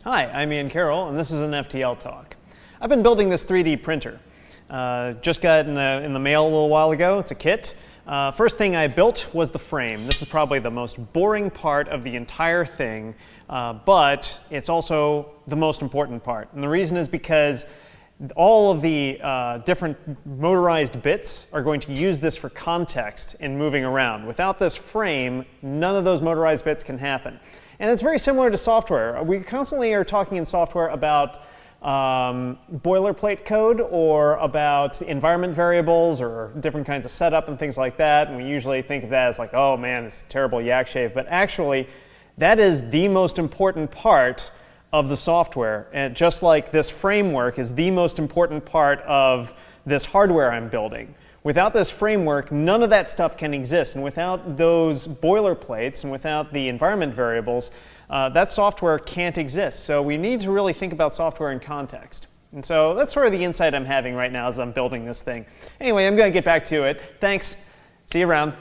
Hi, I'm Ian Carroll, and this is an FTL Talk. I've been building this 3D printer. Just got in the mail a little while ago. It's a kit. First thing I built was the frame. This is probably the most boring part of the entire thing, but it's also the most important part. And the reason is because all of the different motorized bits are going to use this for context in moving around. Without this frame, none of those motorized bits can happen. And it's very similar to software. We constantly are talking in software about boilerplate code or about environment variables or different kinds of setup and things like that. And we usually think of that as like, oh man, it's a terrible yak shave. But actually, that is the most important part of the software. And just like this framework is the most important part of this hardware I'm building. Without this framework, none of that stuff can exist. And without those boilerplates and without the environment variables, that software can't exist. So we need to really think about software in context. And so that's sort of the insight I'm having right now as I'm building this thing. Anyway, I'm going to get back to it. Thanks. See you around.